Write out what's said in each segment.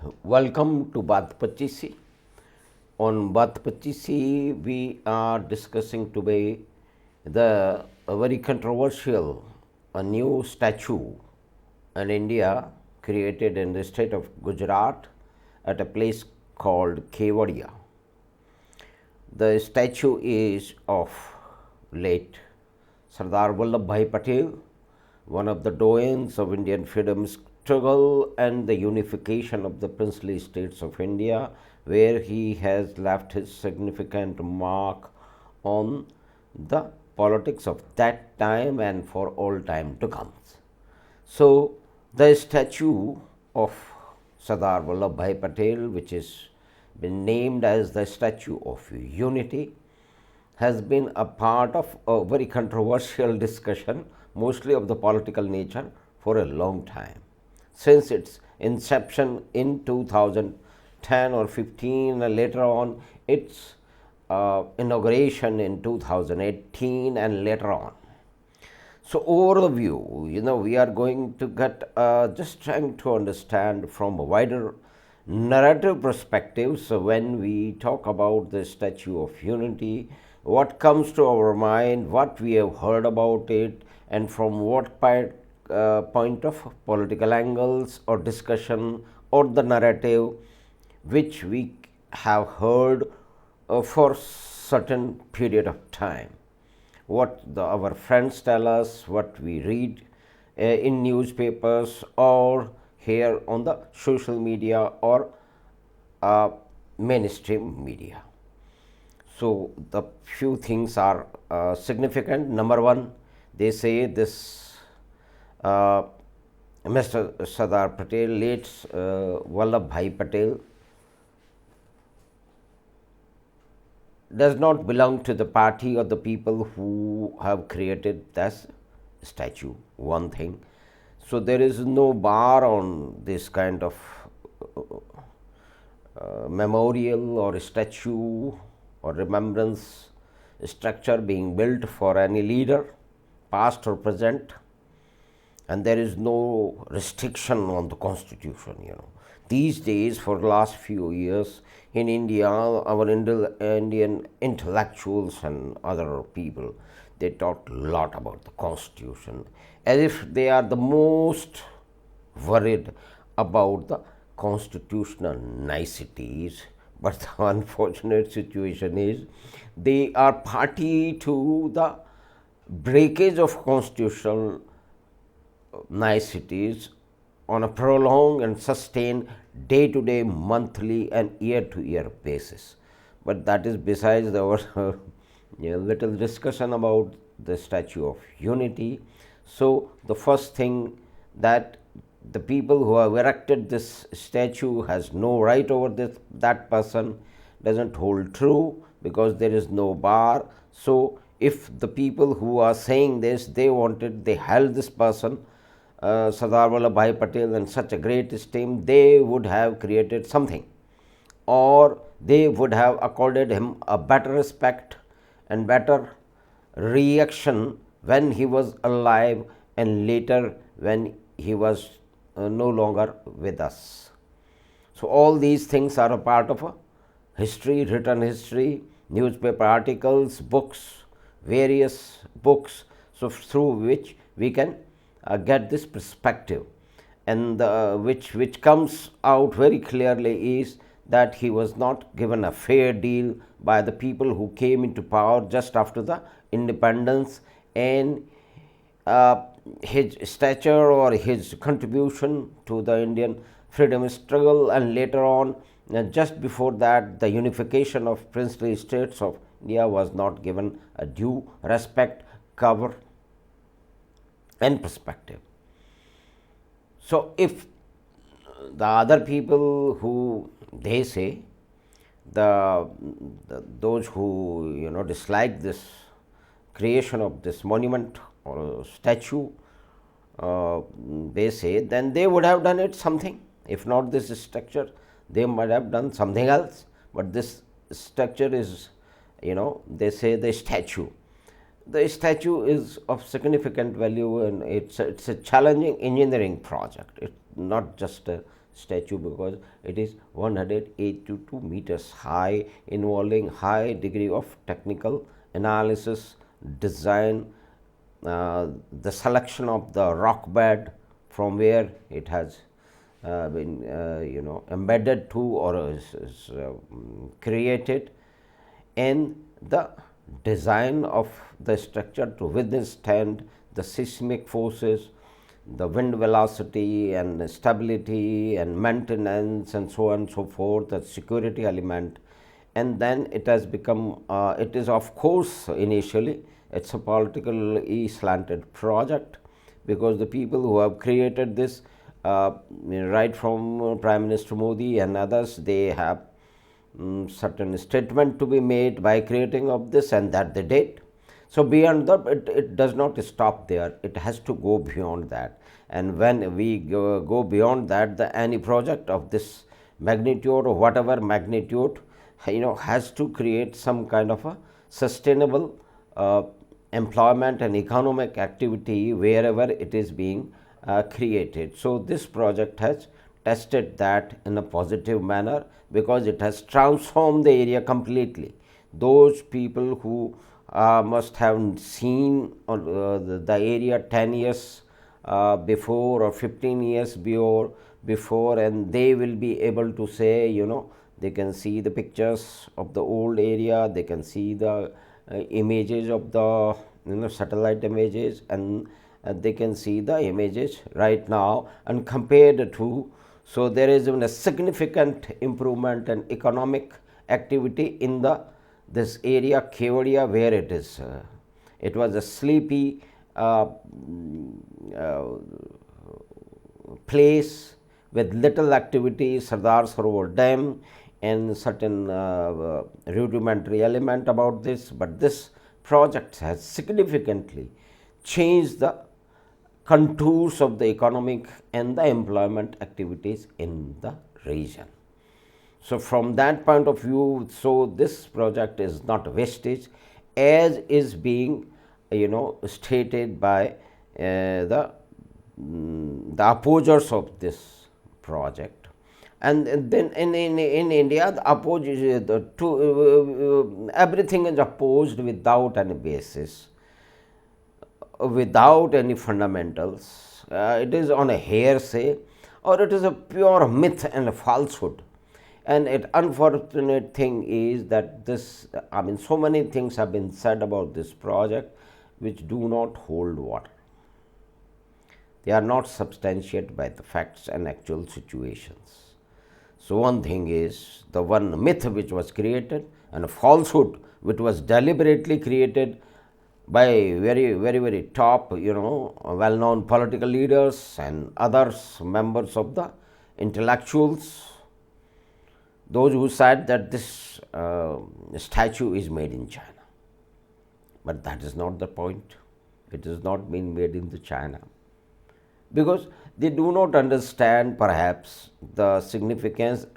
Welcome to Baat Pachisi. On Baat Pachisi, we are discussing today the very controversial a new statue in India created in the state of Gujarat at a place called Kewadia. The statue is of late Sardar Vallabhbhai Patel, one of the doyens of Indian freedom struggle and the unification of the princely states of India, where he has left his significant mark on the politics of that time and for all time to come. So, the statue of Sardar Vallabhbhai Patel, which is been named as the Statue of Unity, has been a part of a very controversial discussion, mostly of the political nature, for a long time. Since its inception in 2010 or 15, and later on its inauguration in 2018 and later on. So, overview, we are going to get just trying to understand from a wider narrative perspective. So, when we talk about the Statue of Unity, what comes to our mind, what we have heard about it, and from what point of political angles or discussion or the narrative which we have heard for certain period of time. What our friends tell us, what we read in newspapers or here on the social media or mainstream media. So, the few things are significant. Number one, they say this Mr. Sardar Patel, late Vallabhbhai Patel, does not belong to the party or the people who have created this statue, one thing. So, there is no bar on this kind of memorial or statue or remembrance structure being built for any leader, past or present, and there is no restriction on the constitution. These days, for the last few years in India, our Indian intellectuals and other people, they talk a lot about the constitution as if they are the most worried about the constitutional niceties. But the unfortunate situation is they are party to the breakage of constitutional niceties on a prolonged and sustained day to day, monthly and year to year basis. But that is besides our little discussion about the Statue of Unity. So, the first thing that the people who have erected this statue has no right over that person doesn't hold true, because there is no bar. So, if the people who are saying this, they held this person Sardar Vallabhbhai Patel in such a great esteem, they would have created something, or they would have accorded him a better respect and better reaction when he was alive and later when he was no longer with us. So, all these things are a part of a history, written history, newspaper articles, books, various books, so through which we can get this perspective, and which comes out very clearly is that he was not given a fair deal by the people who came into power just after the independence, and his stature or his contribution to the Indian freedom struggle, and later on just before that the unification of princely states of India was not given a due respect, cover and perspective. So, if the other people who they say those who dislike this creation of this monument or statue, they say then they would have done it something. If not this structure, they might have done something else. But this structure is, they say the statue. The statue is of significant value, and it's a challenging engineering project. It's not just a statue because it is 182 meters high, involving high degree of technical analysis, design, the selection of the rock bed from where it has been embedded to or is created, and the design of the structure to withstand the seismic forces, the wind velocity and stability and maintenance and so on and so forth, the security element. And then it has become, it is of course initially it's a politically slanted project, because the people who have created this, right from Prime Minister Modi and others, they have certain statement to be made by creating of this, and that they did. So beyond that, it does not stop there, it has to go beyond that. And when we go beyond that, any project of this magnitude or whatever magnitude, has to create some kind of a sustainable employment and economic activity wherever it is being created. So this project has tested that in a positive manner, because it has transformed the area completely. Those people who must have seen the area 10 years before or 15 years before, and they will be able to say, they can see the pictures of the old area, they can see the images of the satellite images, and they can see the images right now and compared to. So there is a significant improvement and economic activity in this area Kewadia, where it is. It was a sleepy place with little activity, Sardar Sarovar Dam, and certain rudimentary element about this, but this project has significantly changed the contours of the economic and the employment activities in the region. So from that point of view, so this project is not a wastage, as is being stated by the opposers of this project. And then in India, the everything is opposed without any basis, without any fundamentals. It is on a hearsay, or it is a pure myth and a falsehood. And an unfortunate thing is that this, so many things have been said about this project which do not hold water. They are not substantiated by the facts and actual situations. So one thing is the one myth which was created, and a falsehood which was deliberately created by very top, well known political leaders and others, members of the intellectuals, those who said that this statue is made in China. But that is not the point. It has not been made in China, because they do not understand perhaps the significant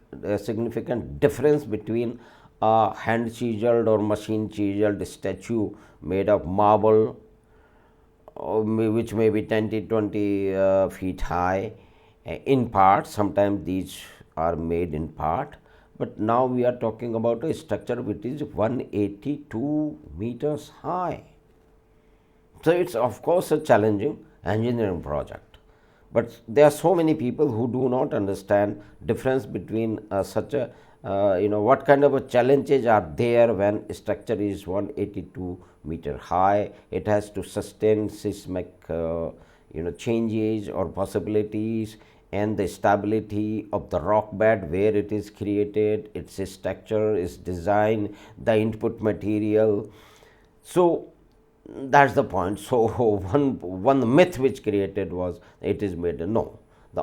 difference between a hand chiseled or machine chiseled statue made of marble, which may be 10 to 20 feet high in part. Sometimes these are made in part, but now we are talking about a structure which is 182 meters high. So it's of course a challenging engineering project. But there are so many people who do not understand difference between such a what kind of a challenges are there when a structure is 182 meter high. It has to sustain seismic changes or possibilities, and the stability of the rock bed where it is created, its structure, its design, the input material. So that's the point. So one myth which created was it is made. No,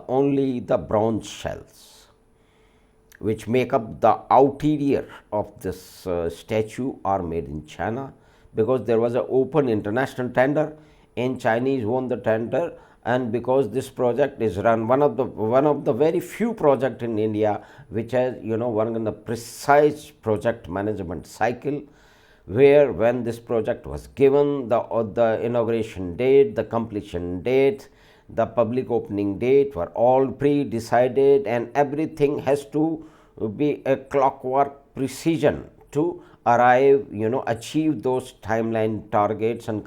only the bronze shells which make up the outerior of this statue are made in China, because there was an open international tender and Chinese won the tender. And because this project is run, one of the very few projects in India which has one in the precise project management cycle, where when this project was given the inauguration date, the completion date, the public opening date were all pre-decided, and everything has to be a clockwork precision to arrive, achieve those timeline targets and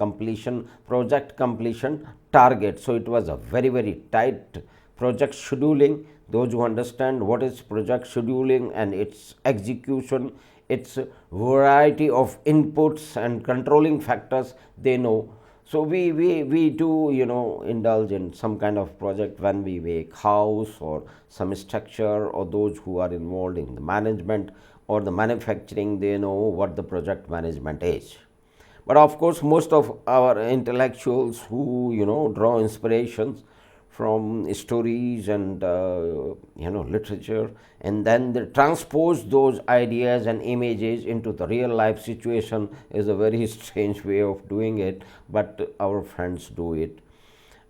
project completion targets. So it was a very, very tight project scheduling. Those who understand what is project scheduling and its execution, its variety of inputs and controlling factors, they know. So we do, indulge in some kind of project when we make house or some structure, or those who are involved in the management or the manufacturing, they know what the project management is. But of course, most of our intellectuals who, draw inspirations from stories and literature, and then they transpose those ideas and images into the real life situation, is a very strange way of doing it, but our friends do it.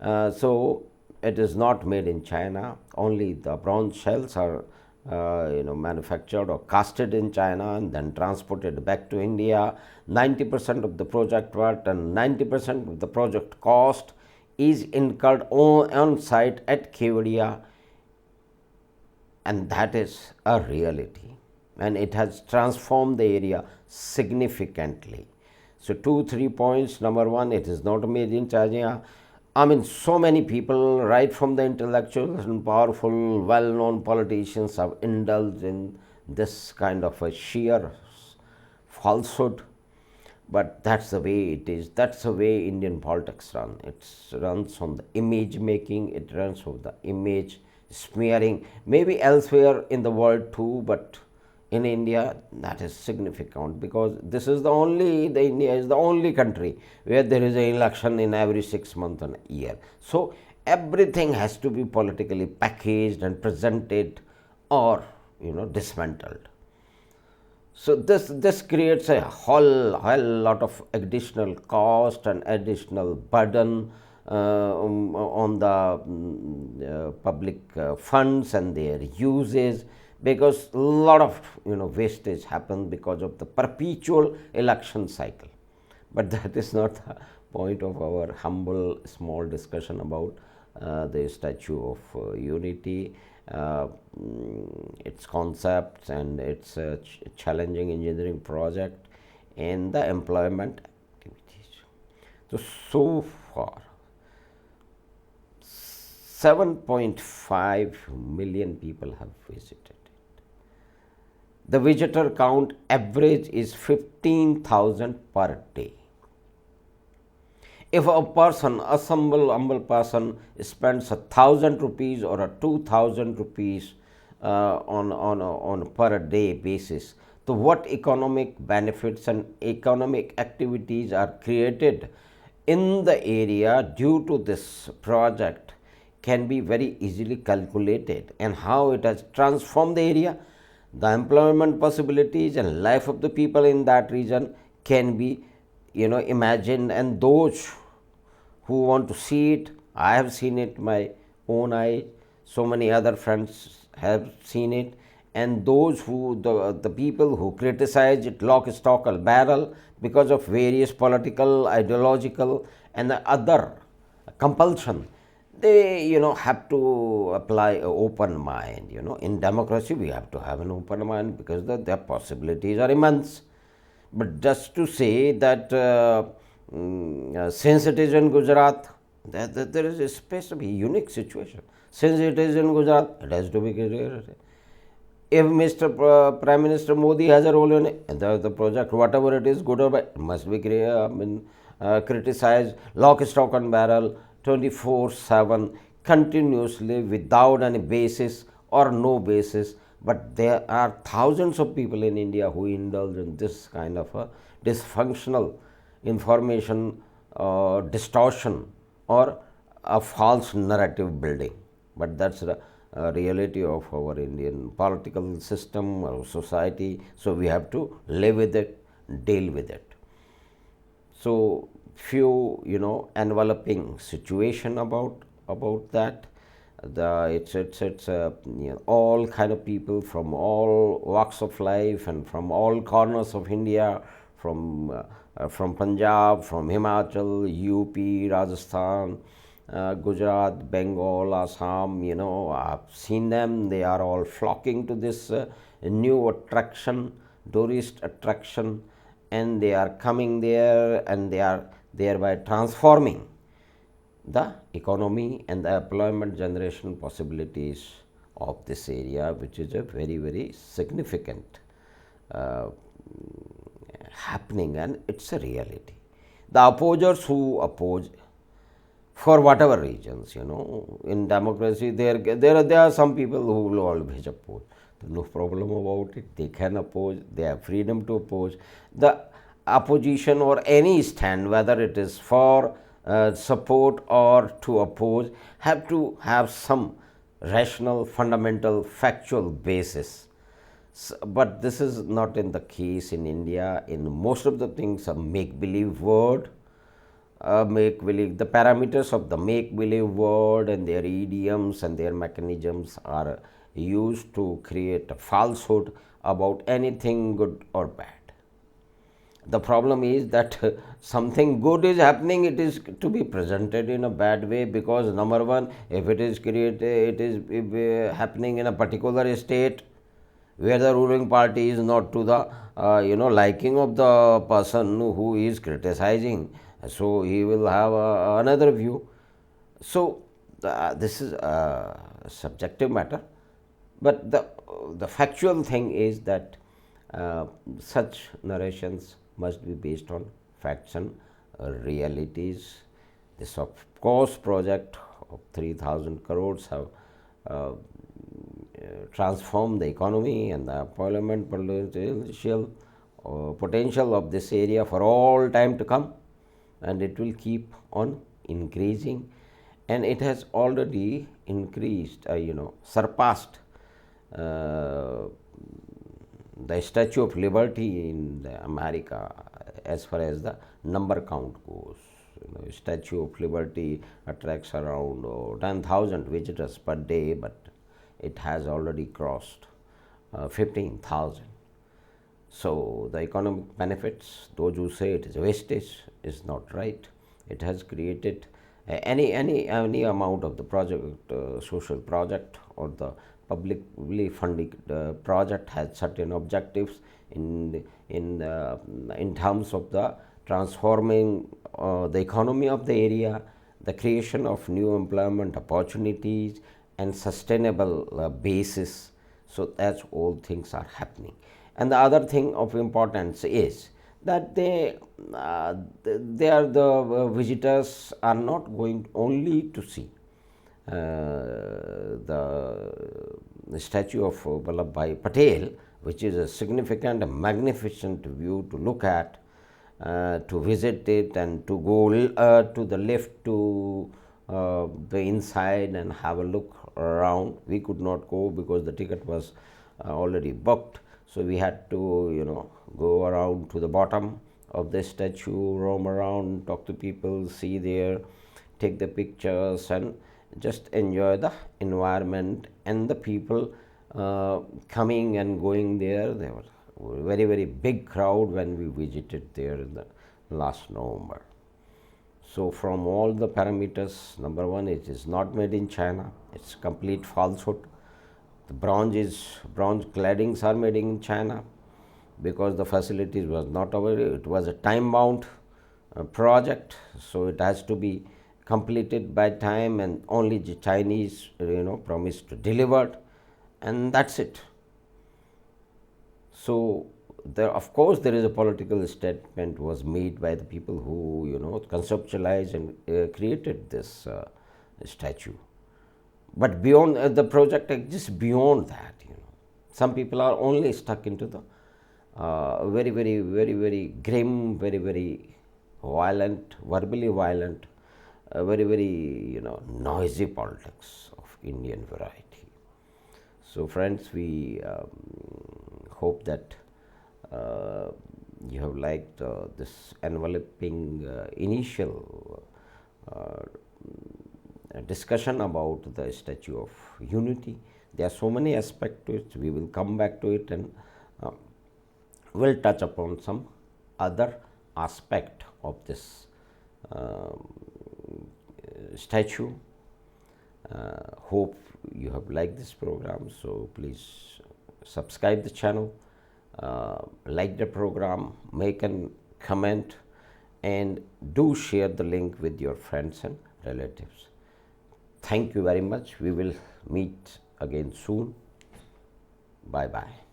So it is not made in China. Only the bronze shells are manufactured or casted in China and then transported back to India. 90% of the project work and 90% of the project cost is incurred on site at Kewadia, and that is a reality, and it has transformed the area significantly. So 2-3 points. Number one, it is not made in China. I mean, so many people, right from the intellectuals and powerful, well-known politicians, have indulged in this kind of a sheer falsehood. But that's the way it is. That's the way Indian politics run. It runs on the image making. It runs on the image smearing. Maybe elsewhere in the world too, but in India that is significant, because this is India is the only country where there is an election in every 6 months and a year. So everything has to be politically packaged and presented or dismantled. So this creates a whole lot of additional cost and additional burden on the public funds and their uses, because a lot of wastage happens because of the perpetual election cycle. But that is not the point of our humble small discussion about the Statue of Unity, its concepts and its challenging engineering project and the employment activities. So far 7.5 million people have visited it. The visitor count average is 15,000 per day. If a person, a humble person, spends 1,000 rupees or a 2,000 rupees on per day basis, so what economic benefits and economic activities are created in the area due to this project can be very easily calculated, and how it has transformed the area, the employment possibilities and life of the people in that region can be imagined. And those who want to see it, I have seen it my own eye, so many other friends have seen it, and those who the people who criticize it lock, stock and barrel because of various political, ideological and the other compulsion, they have to apply an open mind. In democracy we have to have an open mind, because the possibilities are immense. But just to say that since it is in Gujarat, there is a space to be unique situation. Since it is in Gujarat, it has to be created. If Mr. Prime Minister Modi has a role in it, and the project, whatever it is, good or bad, must be criticized, lock, stock and barrel, 24/7, continuously, without any basis or no basis. But there are thousands of people in India who indulge in this kind of a dysfunctional information distortion or a false narrative building. But that's the reality of our Indian political system or society. So we have to live with it, deal with it. So few enveloping situation about that. It's all kind of people from all walks of life and from all corners of India, from Punjab, from Himachal, UP, Rajasthan, Gujarat, Bengal, Assam, I've seen them. They are all flocking to this new attraction, tourist attraction, and they are coming there and they are thereby transforming the economy and the employment generation possibilities of this area, which is a very, very significant uh, happening, and it's a reality. The opposers who oppose for whatever reasons, in democracy, there are some people who will always oppose. No problem about it. They can oppose. They have freedom to oppose. The opposition or any stand, whether it is for support or to oppose, have to have some rational, fundamental, factual basis. But this is not in the case in India. In most of the things, a make-believe word, make-believe, the parameters of the make-believe word and their idioms and their mechanisms are used to create a falsehood about anything good or bad. The problem is that something good is happening, it is to be presented in a bad way, because number one, if it is created, it is happening in a particular state where the ruling party is not to the liking of the person who is criticizing, so he will have another view. So this is a subjective matter, but the factual thing is that such narrations must be based on facts and realities. This of course project of 3,000 crores have transformed the economy and the employment potential of this area for all time to come, and it will keep on increasing, and it has already increased, surpassed the Statue of Liberty in America as far as the number count goes. Statue of Liberty attracts around 10,000 visitors per day, but it has already crossed 15,000. So the economic benefits, those who say it is wastage, is not right. It has created any amount of the project, social project or the publicly funded project has certain objectives in terms of the transforming the economy of the area, the creation of new employment opportunities and sustainable basis. So that's all things are happening. And the other thing of importance is that they are the visitors are not going only to see the statue of Vallabhbhai Patel, which is a significant and magnificent view to look at, to visit it and to go to the lift to the inside and have a look around. We could not go because the ticket was already booked, so we had to go around to the bottom of the statue, roam around, talk to people, see there, take the pictures and just enjoy the environment and the people coming and going there. There was a very, very big crowd when we visited there in the last November. So from all the parameters, number one, it is not made in China. It's complete falsehood. The bronze claddings are made in China because the facilities was not available. It was a time-bound project, so it has to be completed by time, and only the Chinese promised to deliver, and that's it. So there, of course, there is a political statement was made by the people who conceptualized and created this statue. But beyond the project exists beyond that. Some people are only stuck into the very, very, very, very grim, very, very violent, verbally violent, very, very noisy politics of Indian variety. So friends, we hope that you have liked this enveloping initial discussion about the Statue of Unity. There are so many aspects to it. We will come back to it and will touch upon some other aspect of this statue. Hope you have liked this program, so please subscribe the channel, like the program, make a comment, and do share the link with your friends and relatives. Thank you very much. We will meet again soon. Bye bye.